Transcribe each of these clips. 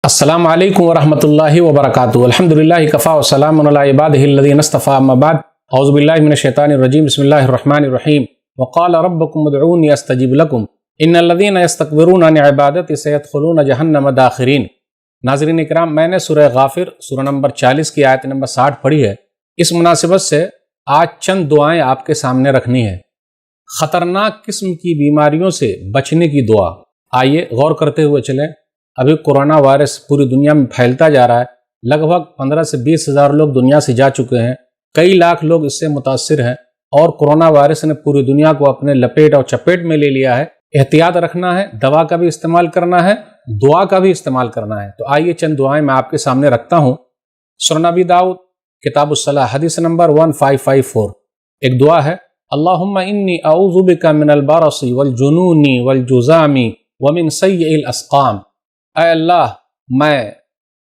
السلام علیکم ورحمۃ اللہ وبرکاتہ۔ الحمدللہ کفا وسلام علی عبادہ الذین اصطفی، اما بعد، اعوذ باللہ من الشیطان الرجیم، بسم اللہ الرحمن الرحیم۔ وقال ربکم ادعونی استجب لکم ان الذین یستکبرون عن عبادتی سیدخلون جہنم داخرین۔ ناظرین اکرام، میں نے سورہ غافر سورہ نمبر 40 کی آیت نمبر 60 پڑھی ہے۔ اس مناسبت سے آج چند دعائیں آپ کے سامنے رکھنی ہے۔ خطرناک قسم کی بیماریوں سے بچنے کی دعا۔ آئیے غور کرتے ہوئے چلیں۔ ابھی کورونا وائرس پوری دنیا میں پھیلتا جا رہا ہے۔ لگ بھگ 15 سے 20 ہزار لوگ دنیا سے جا چکے ہیں، کئی لاکھ لوگ اس سے متاثر ہیں، اور کورونا وائرس نے پوری دنیا کو اپنے لپیٹ اور چپیٹ میں لے لیا ہے۔ احتیاط رکھنا ہے، دوا کا بھی استعمال کرنا ہے، دعا کا بھی استعمال کرنا ہے۔ تو آئیے چند دعائیں میں آپ کے سامنے رکھتا ہوں۔ سنن ابی داؤد کتاب الصلاۃ حدیث نمبر 1554 ایک دعا ہے، اللہم انی اعوذ بک من البرص والجنون والجذام ومن سیء الاسقام۔ اے اللہ، میں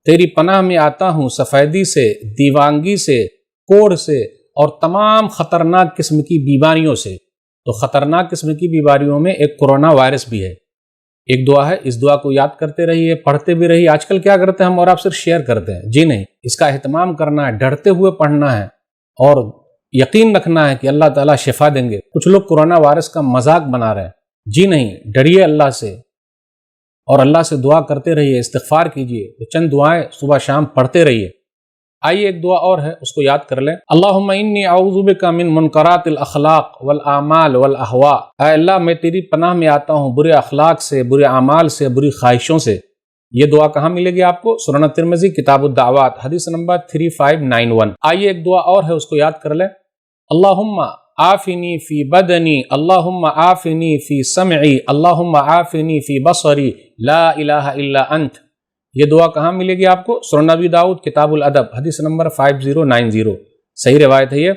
تیری پناہ میں آتا ہوں سفیدی سے، دیوانگی سے، کوڑھ سے اور تمام خطرناک قسم کی بیماریوں سے۔ تو خطرناک قسم کی بیماریوں میں ایک کورونا وائرس بھی ہے۔ ایک دعا ہے، اس دعا کو یاد کرتے رہیے، پڑھتے بھی رہیے۔ آج کل کیا کرتے ہیں ہم اور آپ صرف شیئر کرتے ہیں؟ جی نہیں، اس کا اہتمام کرنا ہے، ڈرتے ہوئے پڑھنا ہے اور یقین رکھنا ہے کہ اللہ تعالیٰ شفا دیں گے۔ کچھ لوگ کورونا وائرس کا مذاق بنا رہے ہیں۔ جی نہیں، ڈریے اللہ سے اور اللہ سے دعا کرتے رہیے، استغفار کیجئے۔ تو چند دعائیں صبح شام پڑھتے رہیے۔ آئیے ایک دعا اور ہے، اس کو یاد کر لیں۔ اللہم انی اعوذ بک من منکرات الاخلاق والاعمال والاہواء۔ اے اللہ، میں تیری پناہ میں آتا ہوں برے اخلاق سے، برے اعمال سے، بری خواہشوں سے۔ یہ دعا کہاں ملے گی آپ کو؟ سنن ترمذی کتاب الدعوات حدیث نمبر 3591۔ آئیے ایک دعا اور ہے، اس کو یاد کر لیں۔ اللہم عافنی فی بدنی، اللہم عافنی فی سمعی، اللہم عافنی فی بصری، لا الہ الا انت۔ یہ دعا کہاں ملے گی آپ کو؟ سنن ابی داؤد کتاب الادب حدیث نمبر 5090۔ صحیح روایت ہے یہ۔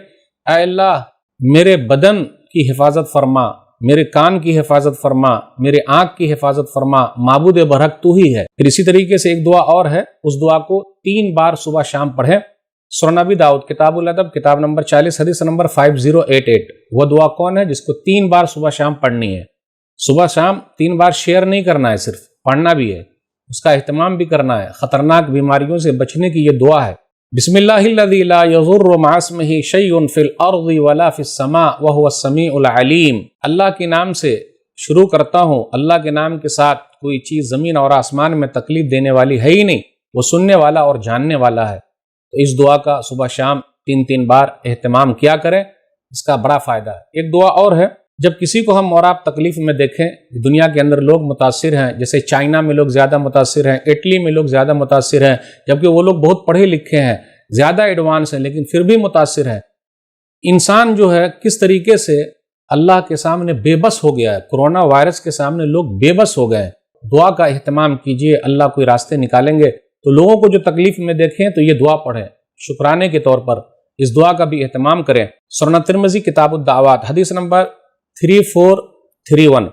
اے اللہ، میرے بدن کی حفاظت فرما، میرے کان کی حفاظت فرما، میرے آنکھ کی حفاظت فرما، معبود برحق تو ہی ہے۔ پھر اسی طریقے سے ایک دعا اور ہے، اس دعا کو 3 بار صبح شام پڑھیں۔ سنن ابی داؤد کتاب الادب کتاب نمبر 40 حدیث نمبر 5088۔ وہ دعا کون ہے جس کو 3 بار صبح شام پڑھنی ہے؟ صبح شام 3 بار شیئر نہیں کرنا ہے، صرف پڑھنا بھی ہے، اس کا اہتمام بھی کرنا ہے۔ خطرناک بیماریوں سے بچنے کی یہ دعا ہے۔ بسم اللہ الذی لا یضر مع اسمہ شیء فی الارض ولا فی السماء وهو السمیع العلیم۔ اللہ کے نام سے شروع کرتا ہوں، اللہ کے نام کے ساتھ کوئی چیز زمین اور آسمان میں تکلیف دینے والی ہے ہی نہیں، وہ سننے والا اور جاننے والا ہے۔ تو اس دعا کا صبح شام 3 بار اہتمام کیا کریں، اس کا بڑا فائدہ ہے۔ ایک دعا اور ہے، جب کسی کو ہم اور آپ تکلیف میں دیکھیں، دنیا کے اندر لوگ متاثر ہیں، جیسے چائنا میں لوگ زیادہ متاثر ہیں، اٹلی میں لوگ زیادہ متاثر ہیں، جبکہ وہ لوگ بہت پڑھے لکھے ہیں، زیادہ ایڈوانس ہیں، لیکن پھر بھی متاثر ہیں۔ انسان جو ہے کس طریقے سے اللہ کے سامنے بے بس ہو گیا ہے، کورونا وائرس کے سامنے لوگ بے بس ہو گئے ہیں۔ دعا کا اہتمام کیجئے، اللہ کوئی راستے نکالیں گے۔ تو لوگوں کو جو تکلیف میں دیکھیں تو یہ دعا پڑھیں، شکرانے کے طور پر اس دعا کا بھی اہتمام کریں۔ سنن ترمذی کتاب الدعوات حدیث نمبر 3431۔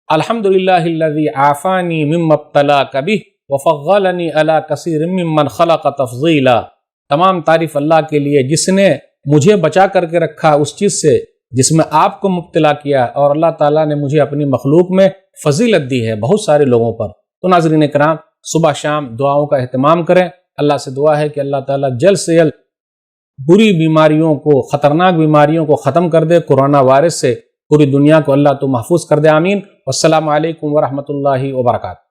الحمدللہ الذی عافانی مما ابتلاک بہ وفضلنی علی کثیر ممن خلق تفضیلا۔ تمام تعریف اللہ کے لیے جس نے مجھے بچا کر کے رکھا اس چیز سے جس میں آپ کو مبتلا کیا، اور اللہ تعالیٰ نے مجھے اپنی مخلوق میں فضیلت دی ہے بہت سارے لوگوں پر۔ تو ناظرین کرام، صبح شام دعاؤں کا اہتمام کریں۔ اللہ سے دعا ہے کہ اللہ تعالیٰ جلد سے جلد بری بیماریوں کو، خطرناک بیماریوں کو ختم کر دے، کورونا وائرس سے پوری دنیا کو اللہ تو محفوظ کر دے، آمین۔ والسلام علیکم ورحمۃ اللہ وبرکاتہ۔